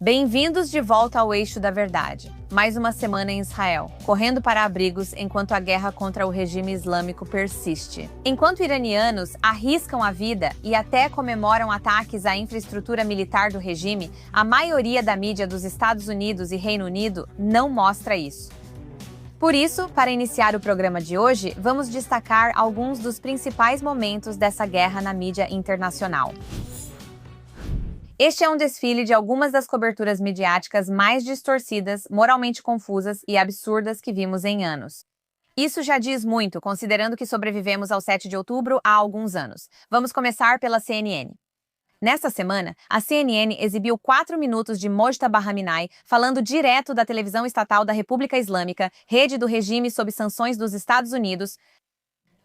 Bem-vindos de volta ao Eixo da Verdade. Mais uma semana em Israel, correndo para abrigos enquanto a guerra contra o regime islâmico persiste. Enquanto iranianos arriscam a vida e até comemoram ataques à infraestrutura militar do regime, a maioria da mídia dos Estados Unidos e Reino Unido não mostra isso. Por isso, para iniciar o programa de hoje, vamos destacar alguns dos principais momentos dessa guerra na mídia internacional. Este é um desfile de algumas das coberturas midiáticas mais distorcidas, moralmente confusas e absurdas que vimos em anos. Isso já diz muito, considerando que sobrevivemos ao 7 de outubro há alguns anos. Vamos começar pela CNN. Nesta semana, a CNN exibiu 4 minutos de Mojtaba Khamenei falando direto da televisão estatal da República Islâmica, rede do regime sob sanções dos Estados Unidos.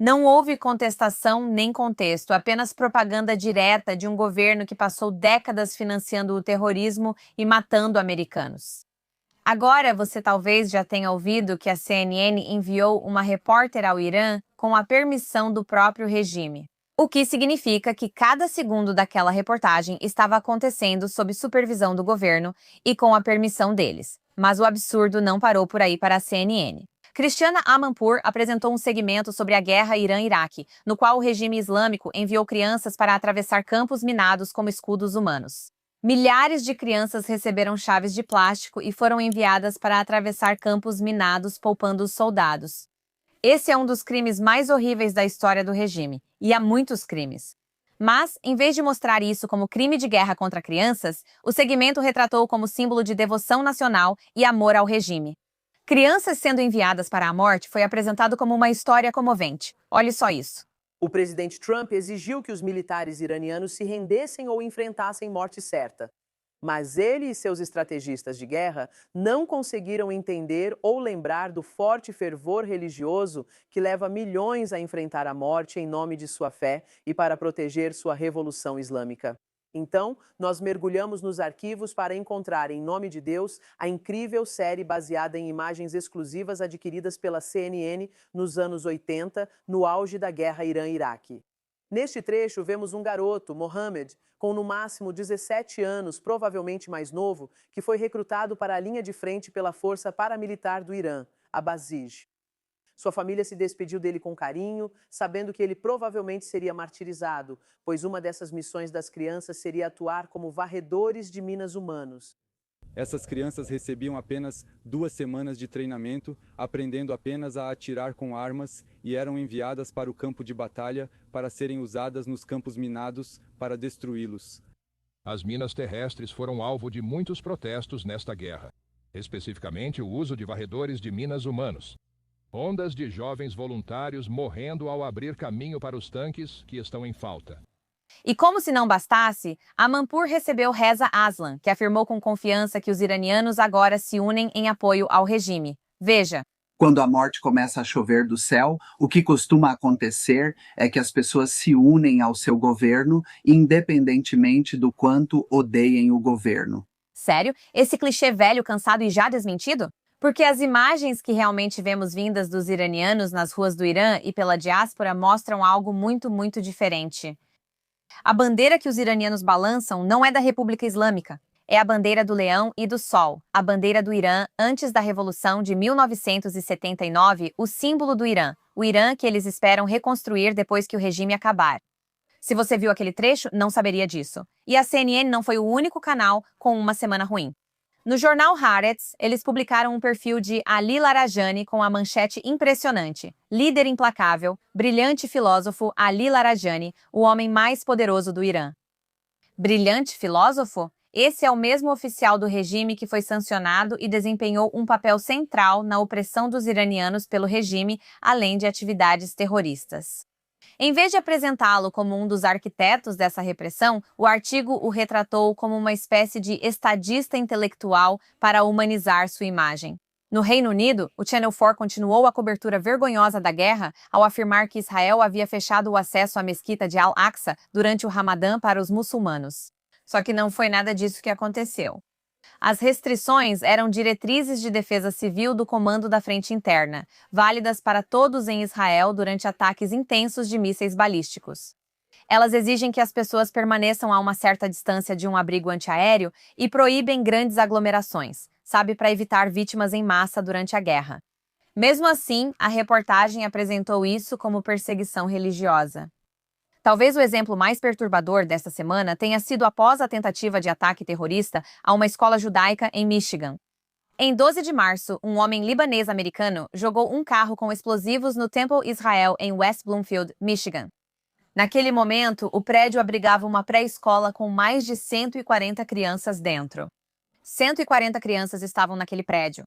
Não houve contestação nem contexto, apenas propaganda direta de um governo que passou décadas financiando o terrorismo e matando americanos. Agora você talvez já tenha ouvido que a CNN enviou uma repórter ao Irã com a permissão do próprio regime. O que significa que cada segundo daquela reportagem estava acontecendo sob supervisão do governo e com a permissão deles. Mas o absurdo não parou por aí para a CNN. Christiana Amanpour apresentou um segmento sobre a guerra Irã-Iraque, no qual o regime islâmico enviou crianças para atravessar campos minados como escudos humanos. Milhares de crianças receberam chaves de plástico e foram enviadas para atravessar campos minados, poupando os soldados. Esse é um dos crimes mais horríveis da história do regime, e há muitos crimes. Mas, em vez de mostrar isso como crime de guerra contra crianças, o segmento retratou como símbolo de devoção nacional e amor ao regime. Crianças sendo enviadas para a morte foi apresentado como uma história comovente. Olhe só isso. O presidente Trump exigiu que os militares iranianos se rendessem ou enfrentassem morte certa. Mas ele e seus estrategistas de guerra não conseguiram entender ou lembrar do forte fervor religioso que leva milhões a enfrentar a morte em nome de sua fé e para proteger sua revolução islâmica. Então, nós mergulhamos nos arquivos para encontrar, em nome de Deus, a incrível série baseada em imagens exclusivas adquiridas pela CNN nos anos 80, no auge da guerra Irã-Iraque. Neste trecho, vemos um garoto, Mohammed, com no máximo 17 anos, provavelmente mais novo, que foi recrutado para a linha de frente pela força paramilitar do Irã, a Basij. Sua família se despediu dele com carinho, sabendo que ele provavelmente seria martirizado, pois uma dessas missões das crianças seria atuar como varredores de minas humanos. Essas crianças recebiam apenas 2 semanas de treinamento, aprendendo apenas a atirar com armas e eram enviadas para o campo de batalha para serem usadas nos campos minados para destruí-los. As minas terrestres foram alvo de muitos protestos nesta guerra, especificamente o uso de varredores de minas humanos. Ondas de jovens voluntários morrendo ao abrir caminho para os tanques que estão em falta. E como se não bastasse, Amanpour recebeu Reza Aslan, que afirmou com confiança que os iranianos agora se unem em apoio ao regime. Veja. Quando a morte começa a chover do céu, o que costuma acontecer é que as pessoas se unem ao seu governo, independentemente do quanto odeiem o governo. Sério? Esse clichê velho, cansado e já desmentido? Porque as imagens que realmente vemos vindas dos iranianos nas ruas do Irã e pela diáspora mostram algo muito diferente. A bandeira que os iranianos balançam não é da República Islâmica. É a bandeira do leão e do sol, a bandeira do Irã antes da Revolução de 1979, o símbolo do Irã, o Irã que eles esperam reconstruir depois que o regime acabar. Se você viu aquele trecho, não saberia disso. E a CNN não foi o único canal com uma semana ruim. No jornal Haaretz, eles publicaram um perfil de Ali Larajani com a manchete impressionante: líder implacável, brilhante filósofo Ali Larajani, o homem mais poderoso do Irã. Brilhante filósofo? Esse é o mesmo oficial do regime que foi sancionado e desempenhou um papel central na opressão dos iranianos pelo regime, além de atividades terroristas. Em vez de apresentá-lo como um dos arquitetos dessa repressão, o artigo o retratou como uma espécie de estadista intelectual para humanizar sua imagem. No Reino Unido, o Channel 4 continuou a cobertura vergonhosa da guerra ao afirmar que Israel havia fechado o acesso à mesquita de Al-Aqsa durante o Ramadã para os muçulmanos. Só que não foi nada disso que aconteceu. As restrições eram diretrizes de defesa civil do Comando da Frente Interna, válidas para todos em Israel durante ataques intensos de mísseis balísticos. Elas exigem que as pessoas permaneçam a uma certa distância de um abrigo antiaéreo e proíbem grandes aglomerações, sabe, para evitar vítimas em massa durante a guerra. Mesmo assim, a reportagem apresentou isso como perseguição religiosa. Talvez o exemplo mais perturbador desta semana tenha sido após a tentativa de ataque terrorista a uma escola judaica em Michigan. Em 12 de março, um homem libanês-americano jogou um carro com explosivos no Temple Israel em West Bloomfield, Michigan. Naquele momento, o prédio abrigava uma pré-escola com mais de 140 crianças dentro. 140 crianças estavam naquele prédio.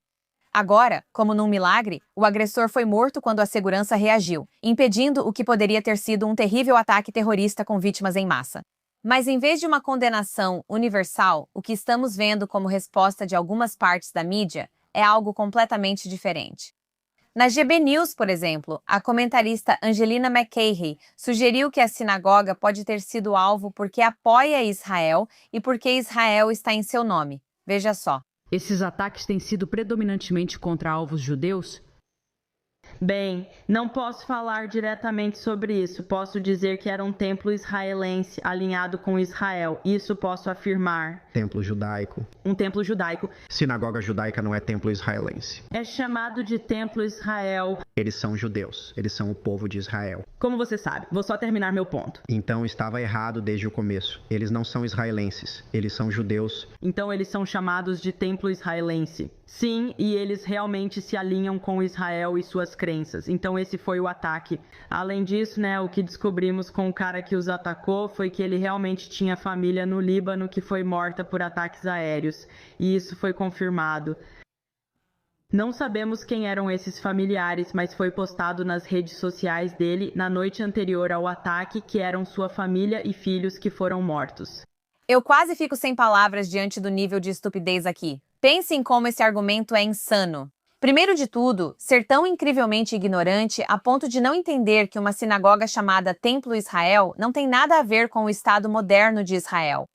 Agora, como num milagre, o agressor foi morto quando a segurança reagiu, impedindo o que poderia ter sido um terrível ataque terrorista com vítimas em massa. Mas em vez de uma condenação universal, o que estamos vendo como resposta de algumas partes da mídia é algo completamente diferente. Na GB News, por exemplo, a comentarista Angelina McCahey sugeriu que a sinagoga pode ter sido alvo porque apoia Israel e porque Israel está em seu nome. Veja só. Esses ataques têm sido predominantemente contra alvos judeus? Bem, não posso falar diretamente sobre isso. Posso dizer que era um templo israelense alinhado com Israel. Isso posso afirmar. Templo judaico. Um templo judaico. Sinagoga judaica não é templo israelense. É chamado de Templo Israel. Eles são judeus. Eles são o povo de Israel. Como você sabe? Vou só terminar meu ponto. Então estava errado desde o começo. Eles não são israelenses. Eles são judeus. Então eles são chamados de Templo Israelense. Sim, e eles realmente se alinham com Israel e suas crenças. Então esse foi o ataque. Além disso, o que descobrimos com o cara que os atacou foi que ele realmente tinha família no Líbano que foi morta por ataques aéreos. E isso foi confirmado. Não sabemos quem eram esses familiares, mas foi postado nas redes sociais dele na noite anterior ao ataque que eram sua família e filhos que foram mortos. Eu quase fico sem palavras diante do nível de estupidez aqui. Pense em como esse argumento é insano. Primeiro de tudo, ser tão incrivelmente ignorante a ponto de não entender que uma sinagoga chamada Templo Israel não tem nada a ver com o Estado moderno de Israel.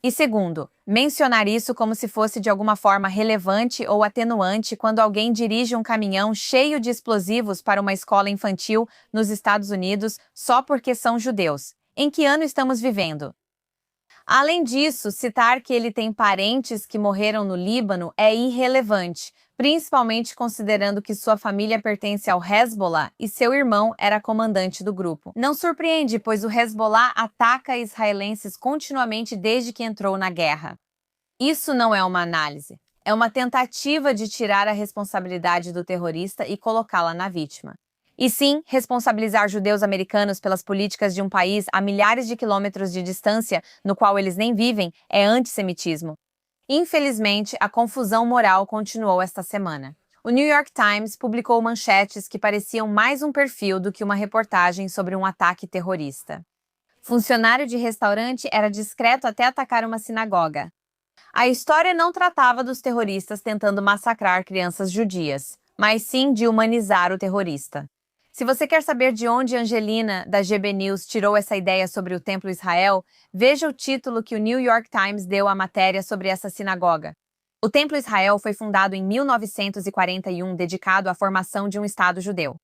E segundo, mencionar isso como se fosse de alguma forma relevante ou atenuante quando alguém dirige um caminhão cheio de explosivos para uma escola infantil nos Estados Unidos só porque são judeus. Em que ano estamos vivendo? Além disso, citar que ele tem parentes que morreram no Líbano é irrelevante, principalmente considerando que sua família pertence ao Hezbollah e seu irmão era comandante do grupo. Não surpreende, pois o Hezbollah ataca israelenses continuamente desde que entrou na guerra. Isso não é uma análise, é uma tentativa de tirar a responsabilidade do terrorista e colocá-la na vítima. E sim, responsabilizar judeus americanos pelas políticas de um país a milhares de quilômetros de distância, no qual eles nem vivem, é antissemitismo. Infelizmente, a confusão moral continuou esta semana. O New York Times publicou manchetes que pareciam mais um perfil do que uma reportagem sobre um ataque terrorista. Funcionário de restaurante era discreto até atacar uma sinagoga. A história não tratava dos terroristas tentando massacrar crianças judias, mas sim de humanizar o terrorista. Se você quer saber de onde Angelina, da GB News, tirou essa ideia sobre o Templo Israel, veja o título que o New York Times deu à matéria sobre essa sinagoga. O Templo Israel foi fundado em 1941, dedicado à formação de um Estado judeu.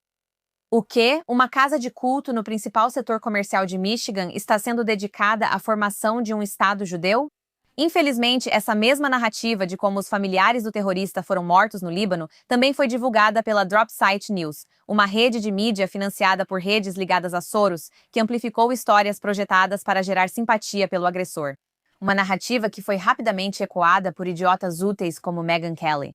O que? Uma casa de culto no principal setor comercial de Michigan está sendo dedicada à formação de um Estado judeu? Infelizmente, essa mesma narrativa de como os familiares do terrorista foram mortos no Líbano também foi divulgada pela Dropsite News, uma rede de mídia financiada por redes ligadas a Soros, que amplificou histórias projetadas para gerar simpatia pelo agressor. Uma narrativa que foi rapidamente ecoada por idiotas úteis como Megyn Kelly.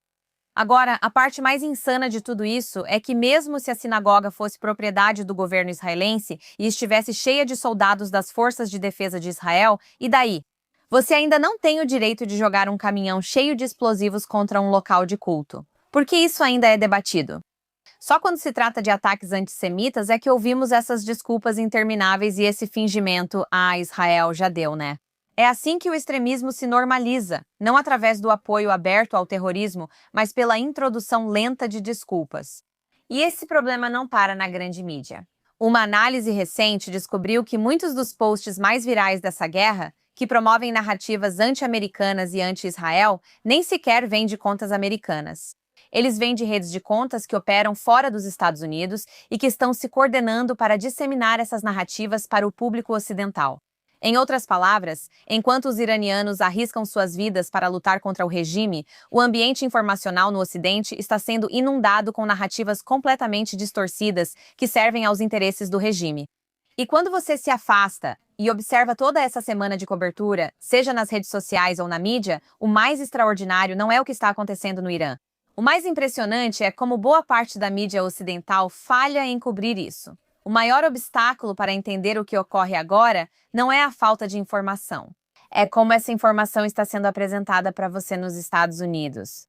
Agora, a parte mais insana de tudo isso é que mesmo se a sinagoga fosse propriedade do governo israelense e estivesse cheia de soldados das Forças de Defesa de Israel, e daí? Você ainda não tem o direito de jogar um caminhão cheio de explosivos contra um local de culto. Por que isso ainda é debatido? Só quando se trata de ataques antissemitas é que ouvimos essas desculpas intermináveis e esse fingimento, Israel já deu, né? É assim que o extremismo se normaliza, não através do apoio aberto ao terrorismo, mas pela introdução lenta de desculpas. E esse problema não para na grande mídia. Uma análise recente descobriu que muitos dos posts mais virais dessa guerra, que promovem narrativas anti-americanas e anti-Israel, nem sequer vêm de contas americanas. Eles vêm de redes de contas que operam fora dos Estados Unidos e que estão se coordenando para disseminar essas narrativas para o público ocidental. Em outras palavras, enquanto os iranianos arriscam suas vidas para lutar contra o regime, o ambiente informacional no Ocidente está sendo inundado com narrativas completamente distorcidas que servem aos interesses do regime. E quando você se afasta e observa toda essa semana de cobertura, seja nas redes sociais ou na mídia, o mais extraordinário não é o que está acontecendo no Irã. O mais impressionante é como boa parte da mídia ocidental falha em cobrir isso. O maior obstáculo para entender o que ocorre agora não é a falta de informação. É como essa informação está sendo apresentada para você nos Estados Unidos.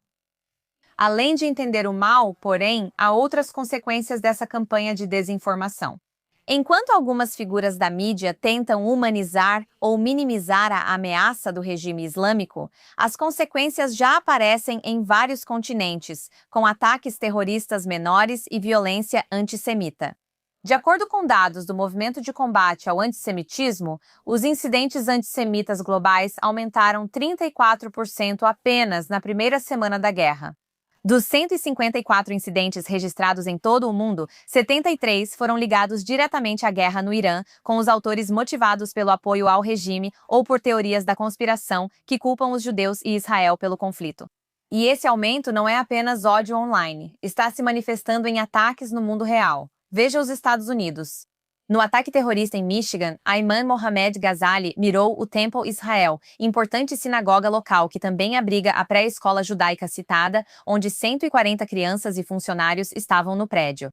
Além de entender o mal, porém, há outras consequências dessa campanha de desinformação. Enquanto algumas figuras da mídia tentam humanizar ou minimizar a ameaça do regime islâmico, as consequências já aparecem em vários continentes, com ataques terroristas menores e violência antissemita. De acordo com dados do Movimento de Combate ao Antissemitismo, os incidentes antissemitas globais aumentaram 34% apenas na primeira semana da guerra. Dos 154 incidentes registrados em todo o mundo, 73 foram ligados diretamente à guerra no Irã, com os autores motivados pelo apoio ao regime ou por teorias da conspiração que culpam os judeus e Israel pelo conflito. E esse aumento não é apenas ódio online, está se manifestando em ataques no mundo real. Veja os Estados Unidos. No ataque terrorista em Michigan, Ayman Mohamed Ghazali mirou o Temple Israel, importante sinagoga local que também abriga a pré-escola judaica citada, onde 140 crianças e funcionários estavam no prédio.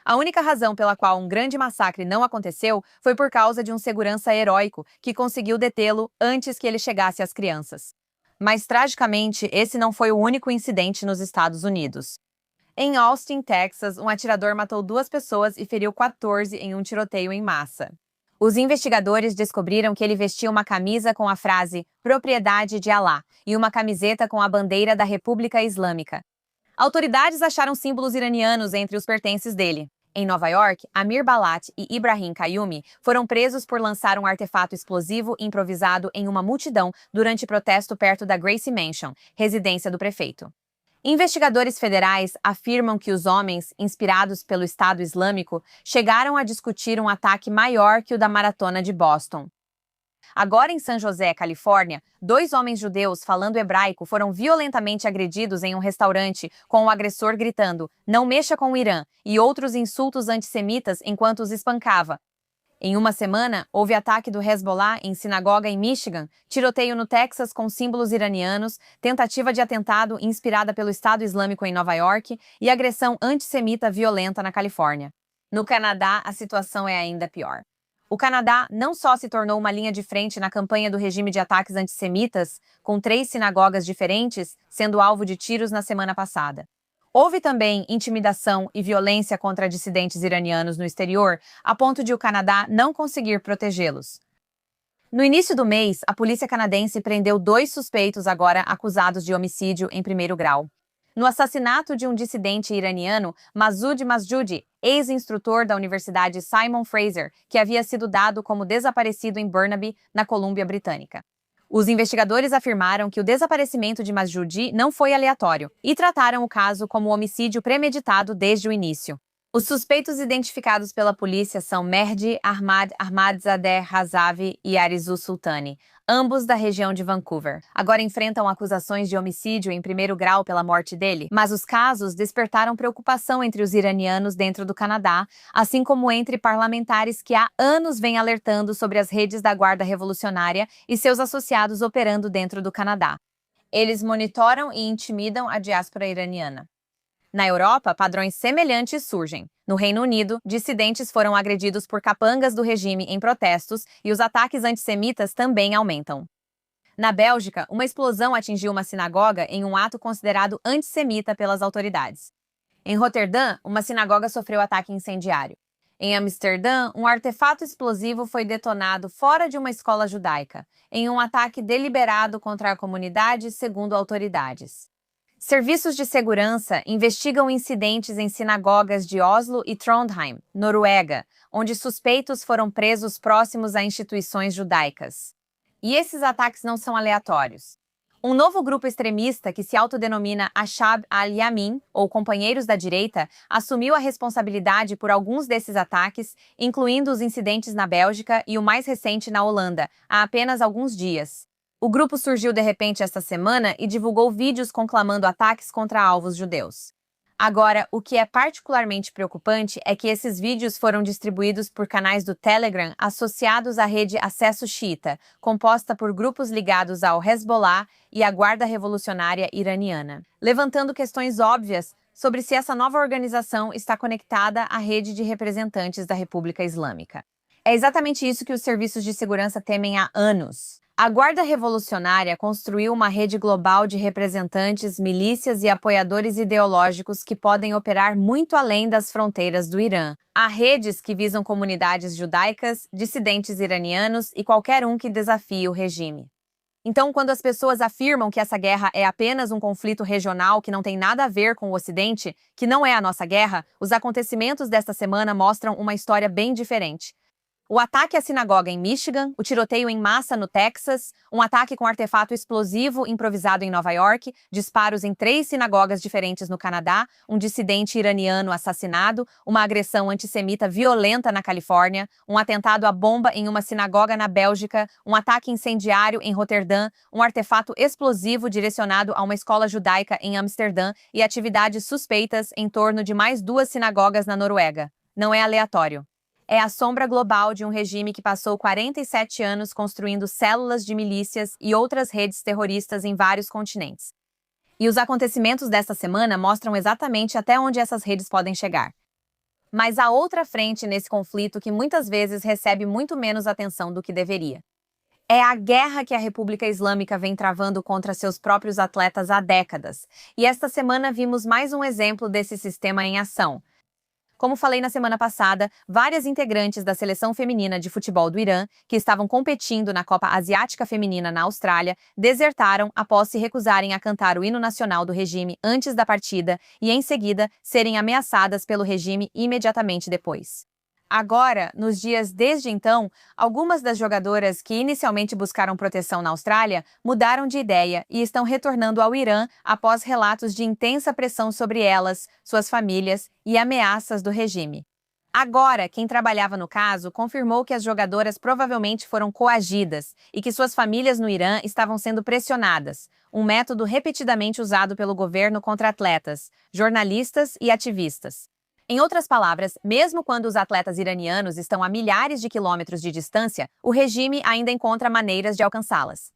A única razão pela qual um grande massacre não aconteceu foi por causa de um segurança heróico que conseguiu detê-lo antes que ele chegasse às crianças. Mas, tragicamente, esse não foi o único incidente nos Estados Unidos. Em Austin, Texas, um atirador matou 2 pessoas e feriu 14 em um tiroteio em massa. Os investigadores descobriram que ele vestia uma camisa com a frase "Propriedade de Alá" e uma camiseta com a bandeira da República Islâmica. Autoridades acharam símbolos iranianos entre os pertences dele. Em Nova York, Amir Balat e Ibrahim Qayyumi foram presos por lançar um artefato explosivo improvisado em uma multidão durante protesto perto da Gracie Mansion, residência do prefeito. Investigadores federais afirmam que os homens, inspirados pelo Estado Islâmico, chegaram a discutir um ataque maior que o da Maratona de Boston. Agora em San José, Califórnia, 2 homens judeus falando hebraico foram violentamente agredidos em um restaurante, com o agressor gritando "Não mexa com o Irã" e outros insultos antissemitas enquanto os espancava. Em uma semana, houve ataque do Hezbollah em sinagoga em Michigan, tiroteio no Texas com símbolos iranianos, tentativa de atentado inspirada pelo Estado Islâmico em Nova York e agressão antissemita violenta na Califórnia. No Canadá, a situação é ainda pior. O Canadá não só se tornou uma linha de frente na campanha do regime de ataques antissemitas, com 3 sinagogas diferentes sendo alvo de tiros na semana passada. Houve também intimidação e violência contra dissidentes iranianos no exterior, a ponto de o Canadá não conseguir protegê-los. No início do mês, a polícia canadense prendeu 2 suspeitos agora acusados de homicídio em primeiro grau. No assassinato de um dissidente iraniano, Masoud Masjoudi, ex-instrutor da Universidade Simon Fraser, que havia sido dado como desaparecido em Burnaby, na Colômbia Britânica. Os investigadores afirmaram que o desaparecimento de Masjoudi não foi aleatório e trataram o caso como homicídio premeditado desde o início. Os suspeitos identificados pela polícia são Mehdi Ahmadzadeh Razavi e Arizu Sultani, ambos da região de Vancouver. Agora enfrentam acusações de homicídio em primeiro grau pela morte dele, mas os casos despertaram preocupação entre os iranianos dentro do Canadá, assim como entre parlamentares que há anos vêm alertando sobre as redes da Guarda Revolucionária e seus associados operando dentro do Canadá. Eles monitoram e intimidam a diáspora iraniana. Na Europa, padrões semelhantes surgem. No Reino Unido, dissidentes foram agredidos por capangas do regime em protestos e os ataques antissemitas também aumentam. Na Bélgica, uma explosão atingiu uma sinagoga em um ato considerado antissemita pelas autoridades. Em Roterdã, uma sinagoga sofreu ataque incendiário. Em Amsterdã, um artefato explosivo foi detonado fora de uma escola judaica, em um ataque deliberado contra a comunidade, segundo autoridades. Serviços de segurança investigam incidentes em sinagogas de Oslo e Trondheim, Noruega, onde suspeitos foram presos próximos a instituições judaicas. E esses ataques não são aleatórios. Um novo grupo extremista que se autodenomina Ashab al-Yamin, ou Companheiros da Direita, assumiu a responsabilidade por alguns desses ataques, incluindo os incidentes na Bélgica e o mais recente na Holanda, há apenas alguns dias. O grupo surgiu de repente esta semana e divulgou vídeos conclamando ataques contra alvos judeus. Agora, o que é particularmente preocupante é que esses vídeos foram distribuídos por canais do Telegram associados à rede Acesso Xiita, composta por grupos ligados ao Hezbollah e à Guarda Revolucionária Iraniana, levantando questões óbvias sobre se essa nova organização está conectada à rede de representantes da República Islâmica. É exatamente isso que os serviços de segurança temem há anos. A Guarda Revolucionária construiu uma rede global de representantes, milícias e apoiadores ideológicos que podem operar muito além das fronteiras do Irã. Há redes que visam comunidades judaicas, dissidentes iranianos e qualquer um que desafie o regime. Então, quando as pessoas afirmam que essa guerra é apenas um conflito regional que não tem nada a ver com o Ocidente, que não é a nossa guerra, os acontecimentos desta semana mostram uma história bem diferente. O ataque à sinagoga em Michigan, o tiroteio em massa no Texas, um ataque com artefato explosivo improvisado em Nova York, disparos em 3 sinagogas diferentes no Canadá, um dissidente iraniano assassinado, uma agressão antissemita violenta na Califórnia, um atentado à bomba em uma sinagoga na Bélgica, um ataque incendiário em Roterdã, um artefato explosivo direcionado a uma escola judaica em Amsterdã e atividades suspeitas em torno de mais 2 sinagogas na Noruega. Não é aleatório. É a sombra global de um regime que passou 47 anos construindo células de milícias e outras redes terroristas em vários continentes. E os acontecimentos desta semana mostram exatamente até onde essas redes podem chegar. Mas há outra frente nesse conflito que muitas vezes recebe muito menos atenção do que deveria. É a guerra que a República Islâmica vem travando contra seus próprios atletas há décadas. E esta semana vimos mais um exemplo desse sistema em ação. Como falei na semana passada, várias integrantes da seleção feminina de futebol do Irã, que estavam competindo na Copa Asiática Feminina na Austrália, desertaram após se recusarem a cantar o hino nacional do regime antes da partida e, em seguida, serem ameaçadas pelo regime imediatamente depois. Agora, nos dias desde então, algumas das jogadoras que inicialmente buscaram proteção na Austrália mudaram de ideia e estão retornando ao Irã após relatos de intensa pressão sobre elas, suas famílias e ameaças do regime. Agora, quem trabalhava no caso confirmou que as jogadoras provavelmente foram coagidas e que suas famílias no Irã estavam sendo pressionadas, um método repetidamente usado pelo governo contra atletas, jornalistas e ativistas. Em outras palavras, mesmo quando os atletas iranianos estão a milhares de quilômetros de distância, o regime ainda encontra maneiras de alcançá-las.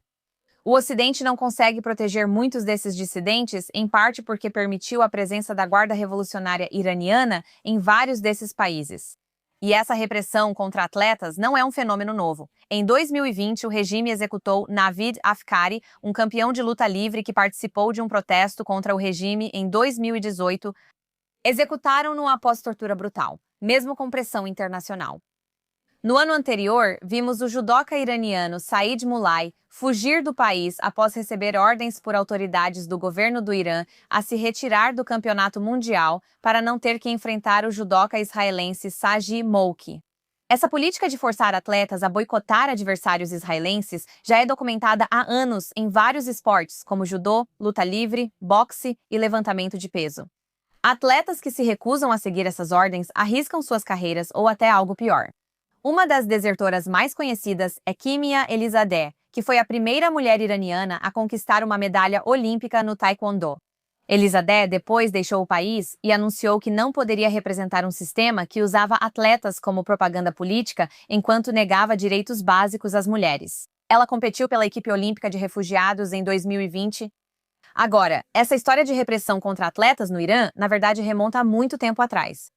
O Ocidente não consegue proteger muitos desses dissidentes, em parte porque permitiu a presença da Guarda Revolucionária Iraniana em vários desses países. E essa repressão contra atletas não é um fenômeno novo. Em 2020, o regime executou Navid Afkari, um campeão de luta livre que participou de um protesto contra o regime em 2018, executaram-no após tortura brutal, mesmo com pressão internacional. No ano anterior, vimos o judoca iraniano Said Mulay fugir do país após receber ordens por autoridades do governo do Irã a se retirar do campeonato mundial para não ter que enfrentar o judoca israelense Saji Mouki. Essa política de forçar atletas a boicotar adversários israelenses já é documentada há anos em vários esportes, como judô, luta livre, boxe e levantamento de peso. Atletas que se recusam a seguir essas ordens arriscam suas carreiras ou até algo pior. Uma das desertoras mais conhecidas é Kimia Elizadeh, que foi a primeira mulher iraniana a conquistar uma medalha olímpica no taekwondo. Elizadeh depois deixou o país e anunciou que não poderia representar um sistema que usava atletas como propaganda política enquanto negava direitos básicos às mulheres. Ela competiu pela equipe olímpica de refugiados em 2020. Agora, essa história de repressão contra atletas no Irã, na verdade, remonta a muito tempo atrás.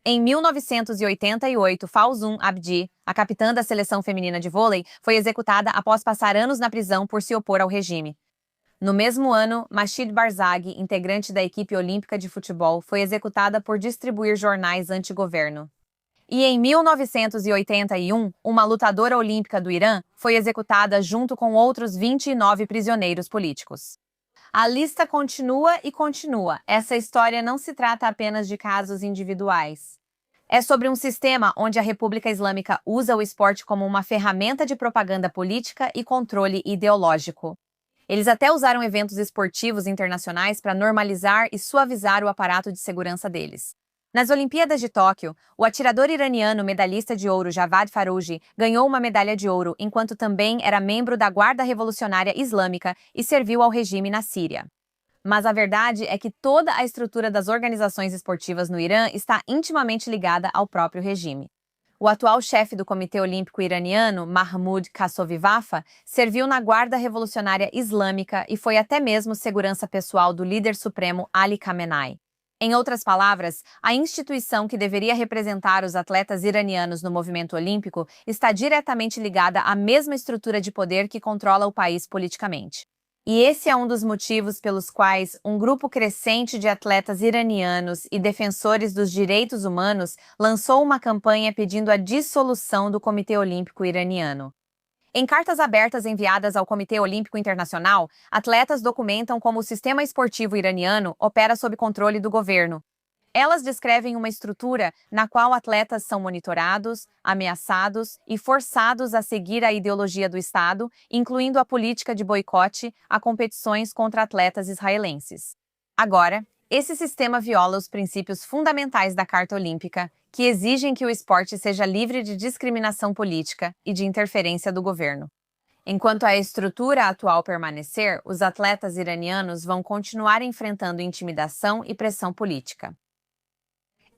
Em 1988, Falzun Abdi, a capitã da seleção feminina de vôlei, foi executada após passar anos na prisão por se opor ao regime. No mesmo ano, Mashid Barzaghi, integrante da equipe olímpica de futebol, foi executada por distribuir jornais anti-governo. E em 1981, uma lutadora olímpica do Irã foi executada junto com outros 29 prisioneiros políticos. A lista continua e continua. Essa história não se trata apenas de casos individuais. É sobre um sistema onde a República Islâmica usa o esporte como uma ferramenta de propaganda política e controle ideológico. Eles até usaram eventos esportivos internacionais para normalizar e suavizar o aparato de segurança deles. Nas Olimpíadas de Tóquio, o atirador iraniano medalhista de ouro Javad Farouji ganhou uma medalha de ouro enquanto também era membro da Guarda Revolucionária Islâmica e serviu ao regime na Síria. Mas a verdade é que toda a estrutura das organizações esportivas no Irã está intimamente ligada ao próprio regime. O atual chefe do Comitê Olímpico Iraniano, Mahmoud Kassovivafa, serviu na Guarda Revolucionária Islâmica e foi até mesmo segurança pessoal do líder supremo Ali Khamenei. Em outras palavras, a instituição que deveria representar os atletas iranianos no movimento olímpico está diretamente ligada à mesma estrutura de poder que controla o país politicamente. E esse é um dos motivos pelos quais um grupo crescente de atletas iranianos e defensores dos direitos humanos lançou uma campanha pedindo a dissolução do Comitê Olímpico Iraniano. Em cartas abertas enviadas ao Comitê Olímpico Internacional, atletas documentam como o sistema esportivo iraniano opera sob controle do governo. Elas descrevem uma estrutura na qual atletas são monitorados, ameaçados e forçados a seguir a ideologia do Estado, incluindo a política de boicote a competições contra atletas israelenses. Agora, esse sistema viola os princípios fundamentais da Carta Olímpica, que exigem que o esporte seja livre de discriminação política e de interferência do governo. Enquanto a estrutura atual permanecer, os atletas iranianos vão continuar enfrentando intimidação e pressão política.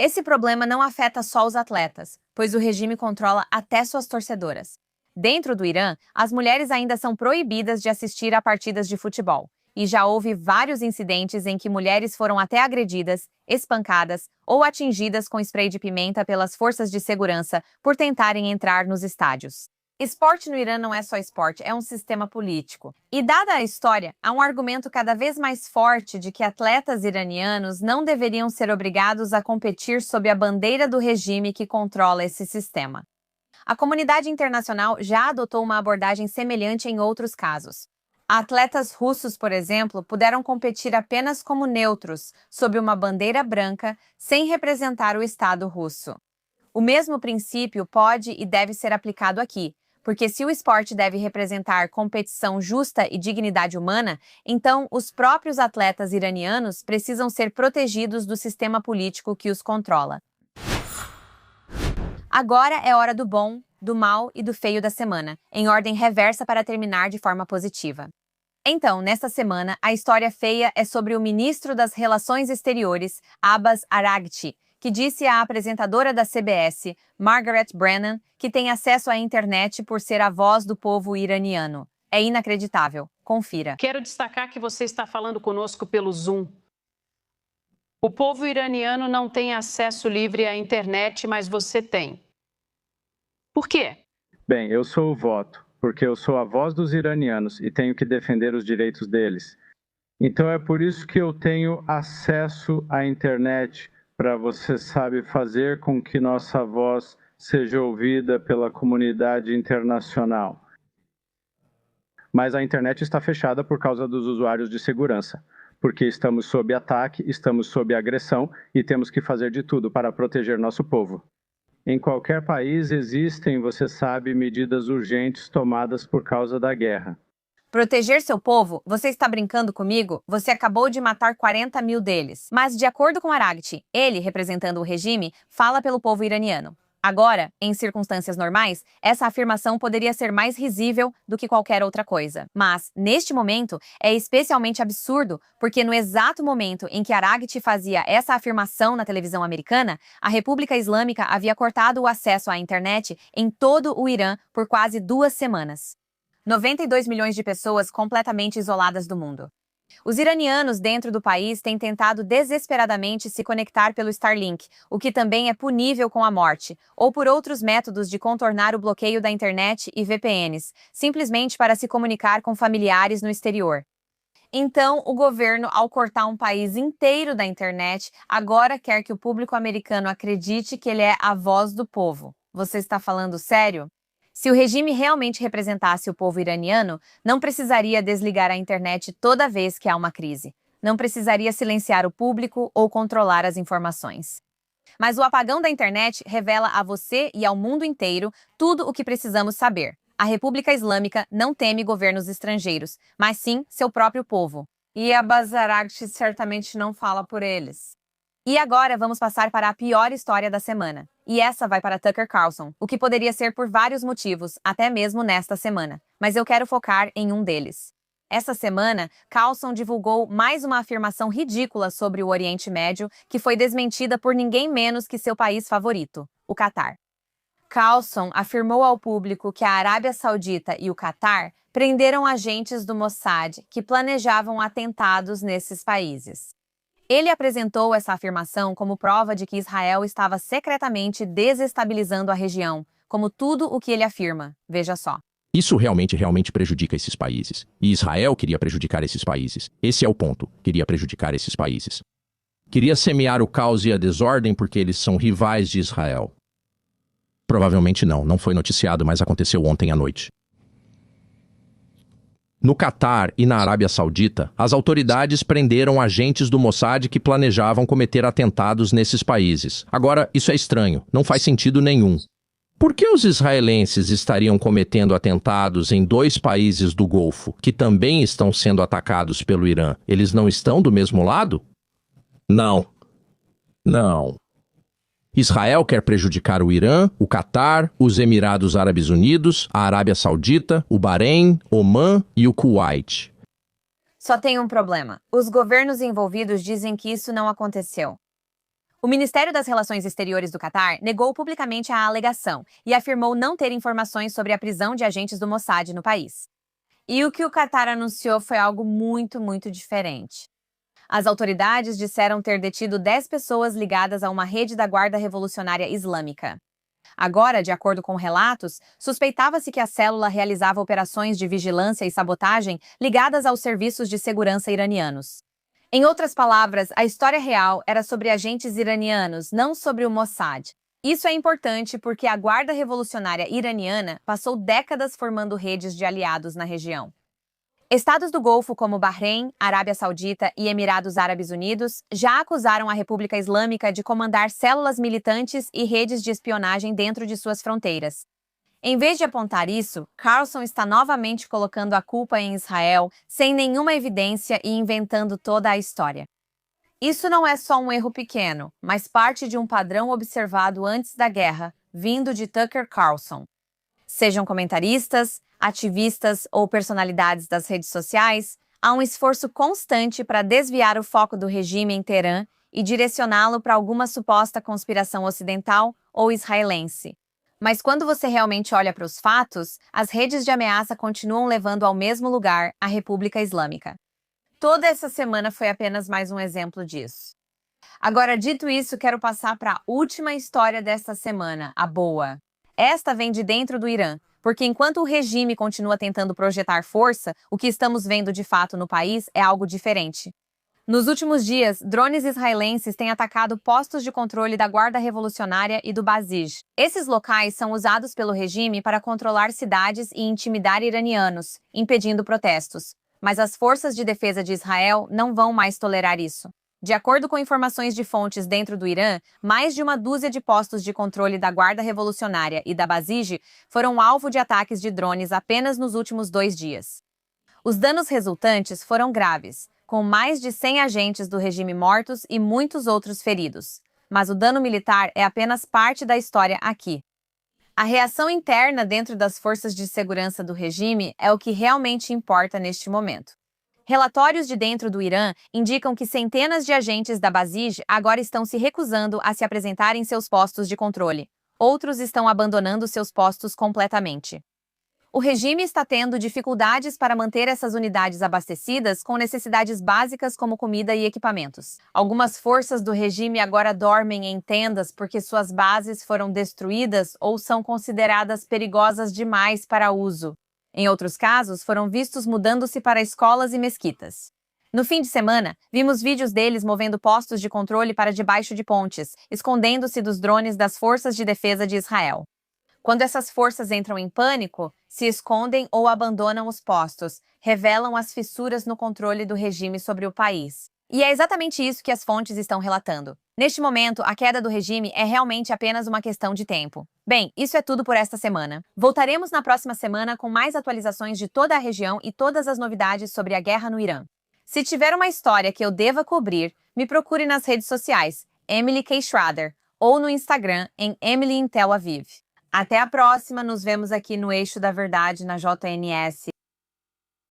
Esse problema não afeta só os atletas, pois o regime controla até suas torcedoras. Dentro do Irã, as mulheres ainda são proibidas de assistir a partidas de futebol. E já houve vários incidentes em que mulheres foram até agredidas, espancadas ou atingidas com spray de pimenta pelas forças de segurança por tentarem entrar nos estádios. Esporte no Irã não é só esporte, é um sistema político. E dada a história, há um argumento cada vez mais forte de que atletas iranianos não deveriam ser obrigados a competir sob a bandeira do regime que controla esse sistema. A comunidade internacional já adotou uma abordagem semelhante em outros casos. Atletas russos, por exemplo, puderam competir apenas como neutros, sob uma bandeira branca, sem representar o Estado russo. O mesmo princípio pode e deve ser aplicado aqui, porque se o esporte deve representar competição justa e dignidade humana, então os próprios atletas iranianos precisam ser protegidos do sistema político que os controla. Agora é hora do bom, do mal e do feio da semana, em ordem reversa para terminar de forma positiva. Então, nesta semana, a história feia é sobre o ministro das Relações Exteriores, Abbas Araghchi, que disse à apresentadora da CBS, Margaret Brennan, que tem acesso à internet por ser a voz do povo iraniano. É inacreditável. Confira. Quero destacar que você está falando conosco pelo Zoom. O povo iraniano não tem acesso livre à internet, mas você tem. Por quê? Bem, eu sou o voto, porque eu sou a voz dos iranianos e tenho que defender os direitos deles. Então é por isso que eu tenho acesso à internet, para você sabe fazer com que nossa voz seja ouvida pela comunidade internacional. Mas a internet está fechada por causa dos usuários de segurança, porque estamos sob ataque, estamos sob agressão e temos que fazer de tudo para proteger nosso povo. Em qualquer país existem, você sabe, medidas urgentes tomadas por causa da guerra. Proteger seu povo? Você está brincando comigo? Você acabou de matar 40 mil deles. Mas, de acordo com Araghchi, ele, representando o regime, fala pelo povo iraniano. Agora, em circunstâncias normais, essa afirmação poderia ser mais risível do que qualquer outra coisa. Mas, neste momento, é especialmente absurdo, porque no exato momento em que Araghchi fazia essa afirmação na televisão americana, a República Islâmica havia cortado o acesso à internet em todo o Irã por quase 2 semanas. 92 milhões de pessoas completamente isoladas do mundo. Os iranianos dentro do país têm tentado desesperadamente se conectar pelo Starlink, o que também é punível com a morte, ou por outros métodos de contornar o bloqueio da internet e VPNs, simplesmente para se comunicar com familiares no exterior. Então, o governo, ao cortar um país inteiro da internet, agora quer que o público americano acredite que ele é a voz do povo. Você está falando sério? Se o regime realmente representasse o povo iraniano, não precisaria desligar a internet toda vez que há uma crise. Não precisaria silenciar o público ou controlar as informações. Mas o apagão da internet revela a você e ao mundo inteiro tudo o que precisamos saber. a República Islâmica não teme governos estrangeiros, mas sim seu próprio povo. E a Bazaragte certamente não fala por eles. E agora vamos passar para a pior história da semana. E essa vai para Tucker Carlson, o que poderia ser por vários motivos, até mesmo nesta semana. Mas eu quero focar em um deles. Essa semana, Carlson divulgou mais uma afirmação ridícula sobre o Oriente Médio, que foi desmentida por ninguém menos que seu país favorito, o Catar. Carlson afirmou ao público que a Arábia Saudita e o Catar prenderam agentes do Mossad que planejavam atentados nesses países. Ele apresentou essa afirmação como prova de que Israel estava secretamente desestabilizando a região, como tudo o que ele afirma. Veja só. Isso realmente prejudica esses países. E Israel queria prejudicar esses países. Esse é o ponto. Queria prejudicar esses países. Queria semear o caos e a desordem porque eles são rivais de Israel. Provavelmente não foi noticiado, mas aconteceu ontem à noite. No Catar e na Arábia Saudita, as autoridades prenderam agentes do Mossad que planejavam cometer atentados nesses países. Agora, isso é estranho, não faz sentido nenhum. Por que os israelenses estariam cometendo atentados em dois países do Golfo, que também estão sendo atacados pelo Irã? Eles não estão do mesmo lado? Não. Israel quer prejudicar o Irã, o Catar, os Emirados Árabes Unidos, a Arábia Saudita, o Bahrein, Omã e o Kuwait. Só tem um problema. Os governos envolvidos dizem que isso não aconteceu. O Ministério das Relações Exteriores do Catar negou publicamente a alegação e afirmou não ter informações sobre a prisão de agentes do Mossad no país. E o que o Catar anunciou foi algo muito diferente. As autoridades disseram ter detido 10 pessoas ligadas a uma rede da Guarda Revolucionária Islâmica. Agora, de acordo com relatos, suspeitava-se que a célula realizava operações de vigilância e sabotagem ligadas aos serviços de segurança iranianos. Em outras palavras, a história real era sobre agentes iranianos, não sobre o Mossad. Isso é importante porque a Guarda Revolucionária Iraniana passou décadas formando redes de aliados na região. Estados do Golfo como Bahrein, Arábia Saudita e Emirados Árabes Unidos já acusaram a República Islâmica de comandar células militantes e redes de espionagem dentro de suas fronteiras. Em vez de apontar isso, Carlson está novamente colocando a culpa em Israel, sem nenhuma evidência e inventando toda a história. Isso não é só um erro pequeno, mas parte de um padrão observado antes da guerra, vindo de Tucker Carlson. Sejam comentaristas, ativistas ou personalidades das redes sociais, há um esforço constante para desviar o foco do regime em Teherã e direcioná-lo para alguma suposta conspiração ocidental ou israelense. Mas quando você realmente olha para os fatos, as redes de ameaça continuam levando ao mesmo lugar, a República Islâmica. Toda essa semana foi apenas mais um exemplo disso. Agora, dito isso, quero passar para a última história desta semana, a boa. Esta vem de dentro do Irã, porque enquanto o regime continua tentando projetar força, o que estamos vendo de fato no país é algo diferente. Nos últimos dias, drones israelenses têm atacado postos de controle da Guarda Revolucionária e do Basij. Esses locais são usados pelo regime para controlar cidades e intimidar iranianos, impedindo protestos. Mas as forças de defesa de Israel não vão mais tolerar isso. De acordo com informações de fontes dentro do Irã, mais de uma dúzia de postos de controle da Guarda Revolucionária e da Basij foram alvo de ataques de drones apenas nos últimos 2 dias. Os danos resultantes foram graves, com mais de 100 agentes do regime mortos e muitos outros feridos. Mas o dano militar é apenas parte da história aqui. A reação interna dentro das forças de segurança do regime é o que realmente importa neste momento. Relatórios de dentro do Irã indicam que centenas de agentes da Basij agora estão se recusando a se apresentar em seus postos de controle. Outros estão abandonando seus postos completamente. O regime está tendo dificuldades para manter essas unidades abastecidas com necessidades básicas como comida e equipamentos. Algumas forças do regime agora dormem em tendas porque suas bases foram destruídas ou são consideradas perigosas demais para uso. Em outros casos, foram vistos mudando-se para escolas e mesquitas. No fim de semana, vimos vídeos deles movendo postos de controle para debaixo de pontes, escondendo-se dos drones das forças de defesa de Israel. Quando essas forças entram em pânico, se escondem ou abandonam os postos, revelam as fissuras no controle do regime sobre o país. E é exatamente isso que as fontes estão relatando. Neste momento, a queda do regime é realmente apenas uma questão de tempo. Bem, isso é tudo por esta semana. Voltaremos na próxima semana com mais atualizações de toda a região e todas as novidades sobre a guerra no Irã. Se tiver uma história que eu deva cobrir, me procure nas redes sociais, Emily K. Schrader, ou no Instagram, em Emily in Tel Aviv. Até a próxima, nos vemos aqui no Eixo da Verdade na JNS.